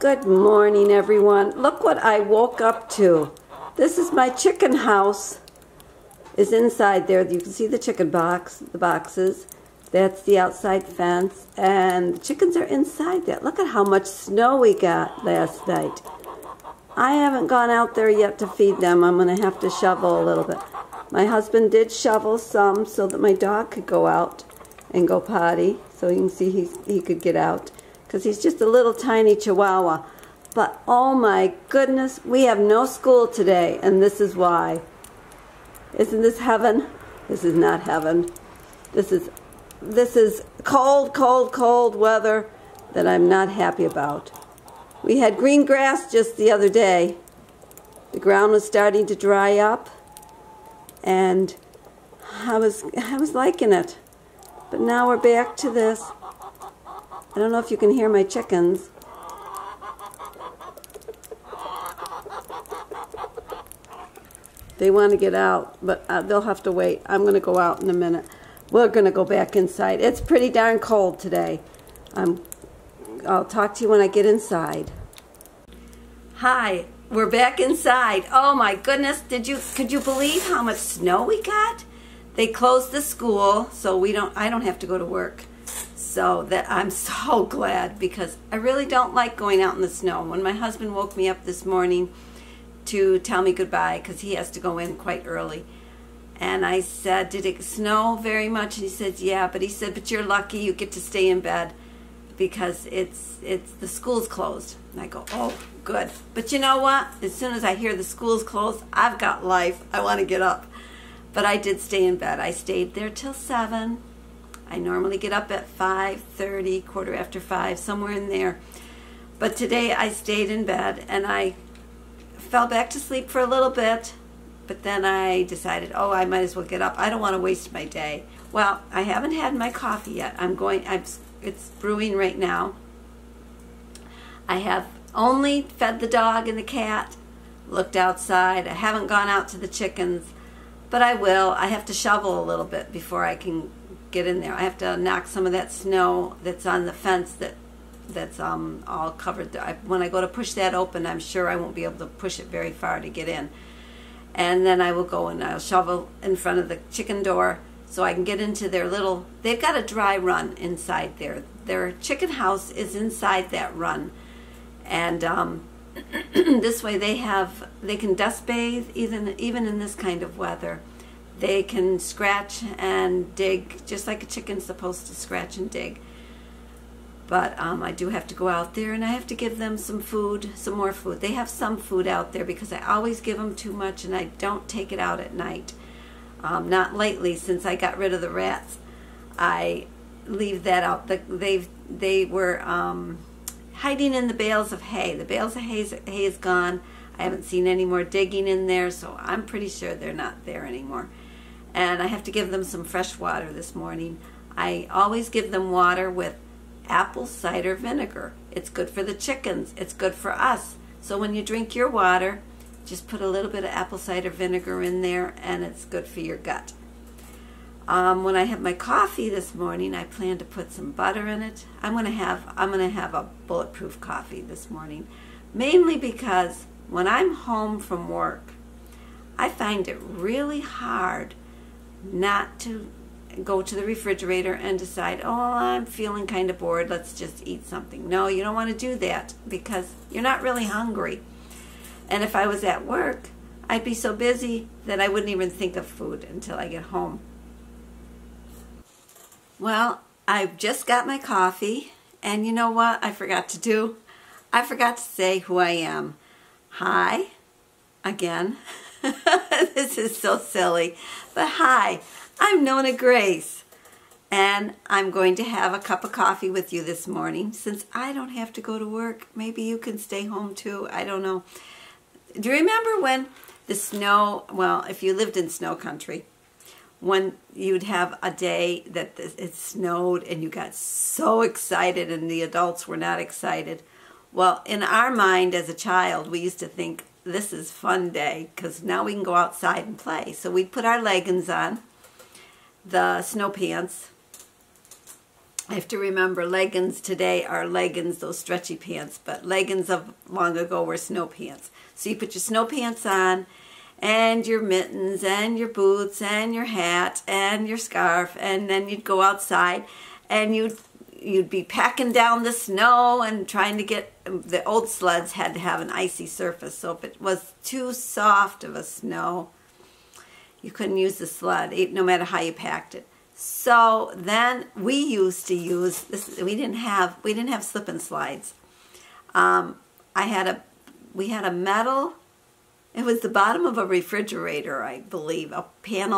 Good morning, everyone. Look what I woke up to. This is my chicken house. Is inside there. You can see the chicken boxes. That's the outside fence. And the chickens are inside there. Look at how much snow we got last night. I haven't gone out there yet to feed them. I'm going to have to shovel a little bit. My husband did shovel some so that my dog could go out and go potty. So you can see he could get out. Because he's just a little tiny chihuahua. But oh my goodness, we have no school today, and this is why. Isn't this heaven? This is not heaven. This is cold, cold, cold weather that I'm not happy about. We had green grass just the other day. The ground was starting to dry up, and I was liking it. But now we're back to this. I don't know if you can hear my chickens. They want to get out, but they'll have to wait. I'm going to go out in a minute. We're going to go back inside. It's pretty darn cold today. I'll talk to you when I get inside. Hi, we're back inside. Oh my goodness, could you believe how much snow we got? They closed the school, so I don't have to go to work. So that I'm so glad, because I really don't like going out in the snow. When my husband woke me up this morning to tell me goodbye, because he has to go in quite early, and I said, did it snow very much? And he said, yeah, but he said, but you're lucky you get to stay in bed because the school's closed. And I go, oh, good. But you know what? As soon as I hear the school's closed, I've got life. I want to get up. But I did stay in bed. I stayed there till 7. I normally get up at 5:30, quarter after 5, somewhere in there. But today I stayed in bed, and I fell back to sleep for a little bit. But then I decided, oh, I might as well get up. I don't want to waste my day. Well, I haven't had my coffee yet. It's brewing right now. I have only fed the dog and the cat, looked outside. I haven't gone out to the chickens, but I will. I have to shovel a little bit before I can get in there. I have to knock some of that snow that's on the fence that's all covered. When I go to push that open, I'm sure I won't be able to push it very far to get in. And then I will go and I'll shovel in front of the chicken door so I can get into their little, they've got a dry run inside there. Their chicken house is inside that run. And this way they can dust bathe even in this kind of weather. They can scratch and dig just like a chicken's supposed to scratch and dig. But I do have to go out there, and I have to give them some food, some more food. They have some food out there because I always give them too much, and I don't take it out at night. Not lately, since I got rid of the rats. I leave that out. They were hiding in the bales of hay. The bales of hay is gone. I haven't seen any more digging in there, so I'm pretty sure they're not there anymore. And I have to give them some fresh water this morning. I always give them water with apple cider vinegar. It's good for the chickens. It's good for us. So when you drink your water, just put a little bit of apple cider vinegar in there, and it's good for your gut. When I have my coffee this morning, I plan to put some butter in it. I'm gonna have a bulletproof coffee this morning, mainly because when I'm home from work, I find it really hard not to go to the refrigerator and decide, oh, I'm feeling kind of bored, let's just eat something. No, you don't want to do that because you're not really hungry. And if I was at work, I'd be so busy that I wouldn't even think of food until I get home. Well, I've just got my coffee, and you know what I forgot to do? I forgot to say who I am. Hi, again. This is so silly, but hi, I'm Nona Grace, and I'm going to have a cup of coffee with you this morning. Since I don't have to go to work, maybe you can stay home too. I don't know. Do you remember when the snow, well, if you lived in snow country, when you'd have a day that it snowed and you got so excited and the adults were not excited? Well, in our mind as a child, we used to think, this is fun day because now we can go outside and play. So we'd put our leggings on, the snow pants, I have to remember leggings today are leggings, those stretchy pants, but leggings of long ago were snow pants. So you put your snow pants on and your mittens and your boots and your hat and your scarf, and then you'd go outside and you'd be packing down the snow and trying to get, the old sleds had to have an icy surface, so if it was too soft of a snow, you couldn't use the sled, no matter how you packed it. So then we used to use this. We didn't have slip and slides. We had a metal. It was the bottom of a refrigerator, I believe, a pan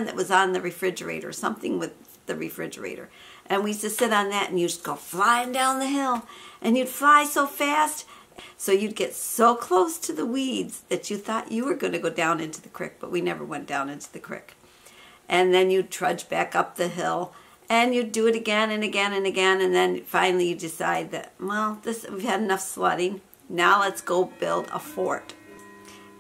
that was on the refrigerator, something with the refrigerator. And we used to sit on that, and you'd just go flying down the hill, and you'd fly so fast. So you'd get so close to the weeds that you thought you were going to go down into the creek, but we never went down into the creek. And then you'd trudge back up the hill, and you'd do it again and again and again, and then finally you decide that, well, we've had enough sledding. Now let's go build a fort.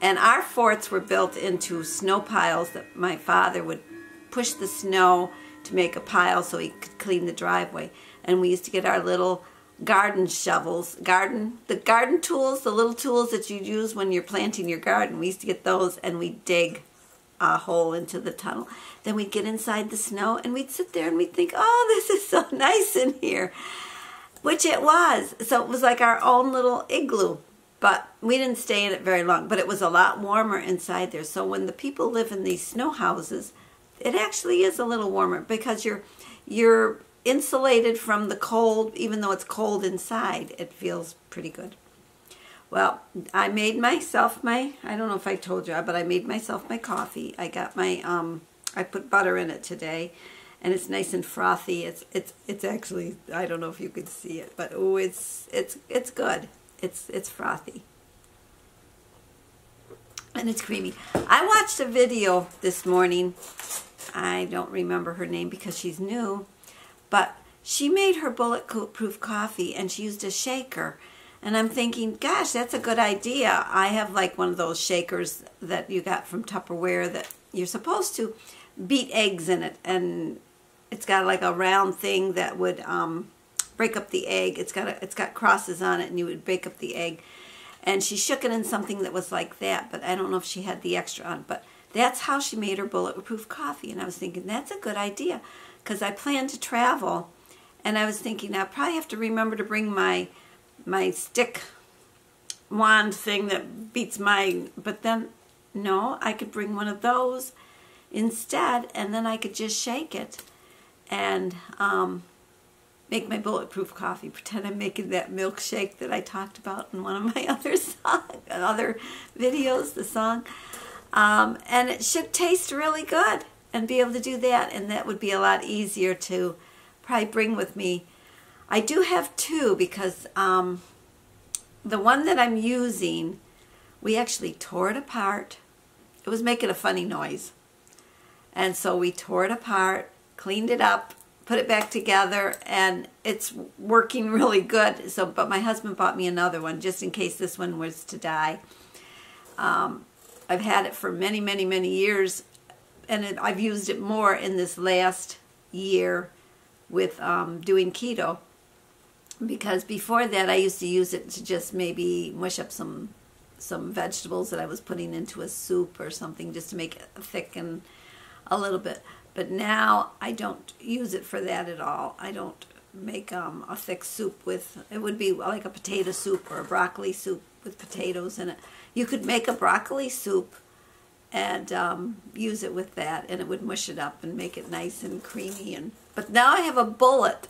And our forts were built into snow piles that my father would push the snow to make a pile so he could clean the driveway. And we used to get our little garden shovels, the garden tools, the little tools that you use when you're planting your garden. We used to get those, and we'd dig a hole into the tunnel. Then we'd get inside the snow, and we'd sit there and we'd think, oh, this is so nice in here, which it was. So it was like our own little igloo, but we didn't stay in it very long, but it was a lot warmer inside there. So when the people live in these snow houses, it actually is a little warmer because you're insulated from the cold. Even though it's cold inside, it feels pretty good. Well, I made myself I don't know if I told you, but I made myself my coffee. I got I put butter in it today, and it's nice and frothy. It's actually, I don't know if you could see it, but oh, it's good. It's frothy. And it's creamy. I watched a video this morning. I don't remember her name because she's new, but she made her bulletproof coffee, and she used a shaker. And I'm thinking, gosh, that's a good idea. I have like one of those shakers that you got from Tupperware that you're supposed to beat eggs in it. And it's got like a round thing that would break up the egg. It's got crosses on it, and you would break up the egg. And she shook it in something that was like that, but I don't know if she had the extra on. But that's how she made her bulletproof coffee. And I was thinking, that's a good idea, because I plan to travel. And I was thinking, I'll probably have to remember to bring my stick wand thing that beats mine, but then no, I could bring one of those instead, and then I could just shake it and make my bulletproof coffee. Pretend I'm making that milkshake that I talked about in one of my other videos, the song, and it should taste really good, and be able to do that, and that would be a lot easier to probably bring with me. I do have two, because the one that I'm using, we actually tore it apart. It was making a funny noise. And so we tore it apart, cleaned it up, put it back together, and it's working really good. So, but my husband bought me another one just in case this one was to die. I've had it for many, many, many years, and I've used it more in this last year with doing keto. Because before that, I used to use it to just maybe mush up some vegetables that I was putting into a soup or something, just to make it thick and a little bit. But now I don't use it for that at all. I don't make a thick soup with, it would be like a potato soup or a broccoli soup with potatoes in it. You could make a broccoli soup and use it with that, and it would mush it up and make it nice and creamy. But now I have a bullet.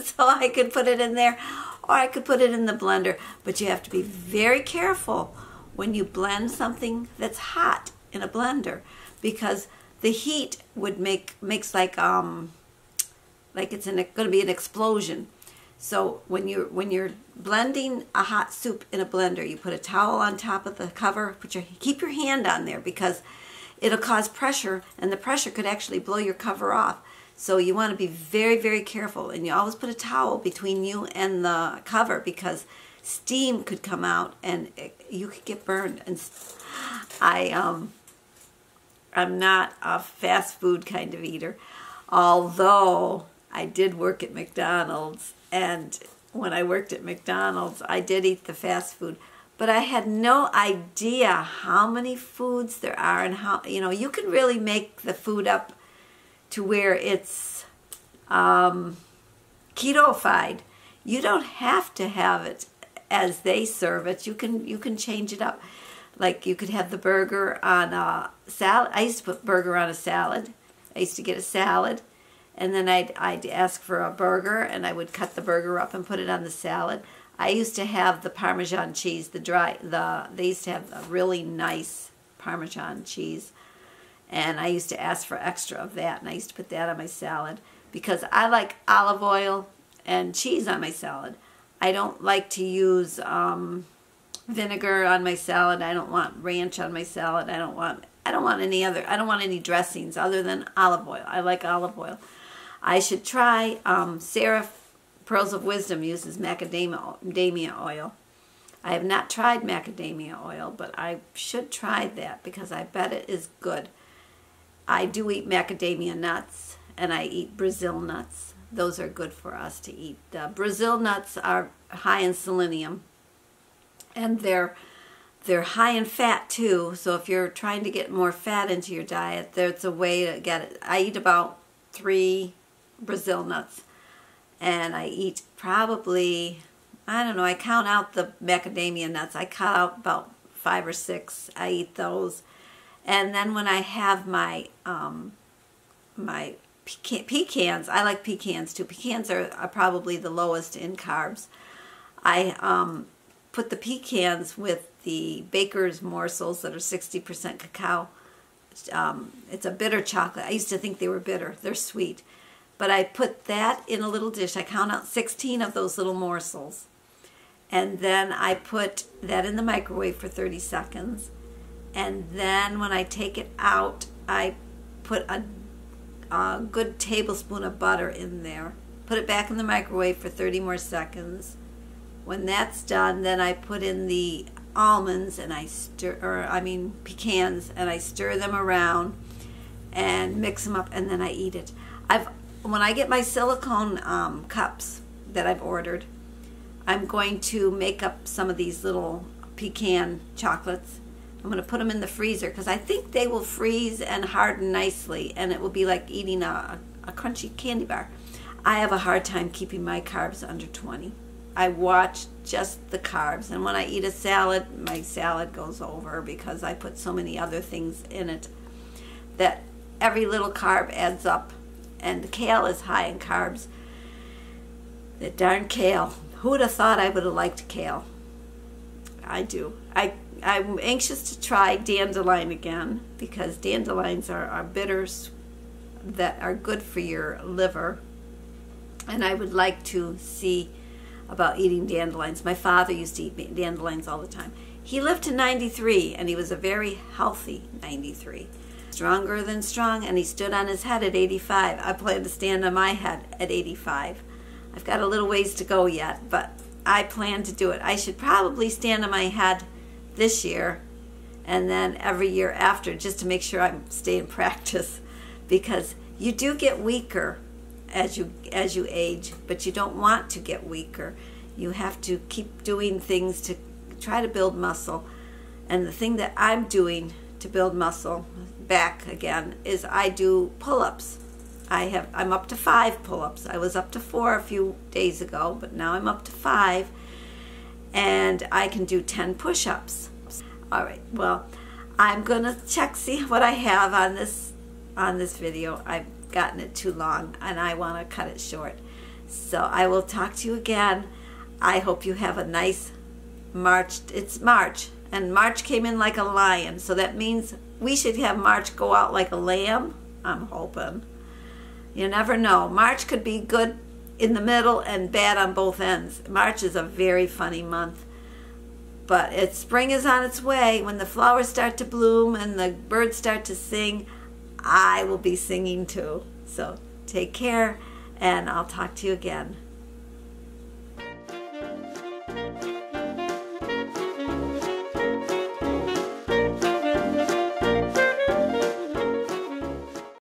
So I could put it in there, or I could put it in the blender. But you have to be very careful when you blend something that's hot in a blender, because the heat would makes like it's going to be an explosion. So when you're blending a hot soup in a blender, you put a towel on top of the cover. Keep your hand on there, because it'll cause pressure, and the pressure could actually blow your cover off. So you want to be very, very careful, and you always put a towel between you and the cover, because steam could come out and you could get burned. And I'm not a fast food kind of eater, although I did work at McDonald's, and when I worked at McDonald's, I did eat the fast food. But I had no idea how many foods there are and how, you can really make the food up to where it's keto-fied. You don't have to have it as they serve it. You can change it up. Like you could have the burger on a salad. I used to put burger on a salad. I used to get a salad, and then I'd ask for a burger, and I would cut the burger up and put it on the salad. I used to have the Parmesan cheese, they used to have a really nice Parmesan cheese, and I used to ask for extra of that, and I used to put that on my salad because I like olive oil and cheese on my salad. I don't like to use vinegar on my salad. I don't want ranch on my salad. I don't want any dressings other than olive oil. I like olive oil. I should try Sarah Pearls of Wisdom uses macadamia oil. I have not tried macadamia oil, but I should try that because I bet it is good. I do eat macadamia nuts, and I eat Brazil nuts. Those are good for us to eat. Brazil nuts are high in selenium, and they're high in fat too. So if you're trying to get more fat into your diet, there's a way to get it. I eat about 3 Brazil nuts, and I eat probably, I don't know, I count out the macadamia nuts. I cut out about 5 or 6. I eat those. And then when I have my my pecans, I like pecans too. Pecans are probably the lowest in carbs. I put the pecans with the Baker's morsels that are 60% cacao. It's a bitter chocolate. I used to think they were bitter. They're sweet. But I put that in a little dish. I count out 16 of those little morsels. And then I put that in the microwave for 30 seconds. And then when I take it out, I put a good tablespoon of butter in there. Put it back in the microwave for 30 more seconds. When that's done, then I put in the almonds and pecans, and I stir them around and mix them up, and then I eat it. When I get my silicone cups that I've ordered, I'm going to make up some of these little pecan chocolates. I'm going to put them in the freezer because I think they will freeze and harden nicely, and it will be like eating a crunchy candy bar. I have a hard time keeping my carbs under 20. I watch just the carbs, and when I eat a salad, my salad goes over because I put so many other things in it that every little carb adds up. And the kale is high in carbs. That darn kale. Who would have thought I would have liked kale? I do. I'm anxious to try dandelion again because dandelions are bitters that are good for your liver. And I would like to see about eating dandelions. My father used to eat dandelions all the time. He lived to 93, and he was a very healthy 93. Stronger than strong, and he stood on his head at 85. I plan to stand on my head at 85. I've got a little ways to go yet, but I plan to do it. I should probably stand on my head this year and then every year after, just to make sure I stay in practice, because you do get weaker as you age, but you don't want to get weaker. You have to keep doing things to try to build muscle. And the thing that I'm doing to build muscle back again is I do pull-ups. I'm up to 5 pull-ups. I was up to 4 a few days ago, but now I'm up to 5, and I can do 10 push-ups. All right, well, I'm gonna see what I have on this video. I've gotten it too long, and I want to cut it short. So I will talk to you again. I hope you have a nice March. It's March, and March came in like a lion, so that means we should have March go out like a lamb. I'm hoping. You never know. March could be good in the middle and bad on both ends. March is a very funny month. But spring is on its way. When the flowers start to bloom and the birds start to sing, I will be singing too. So take care, and I'll talk to you again.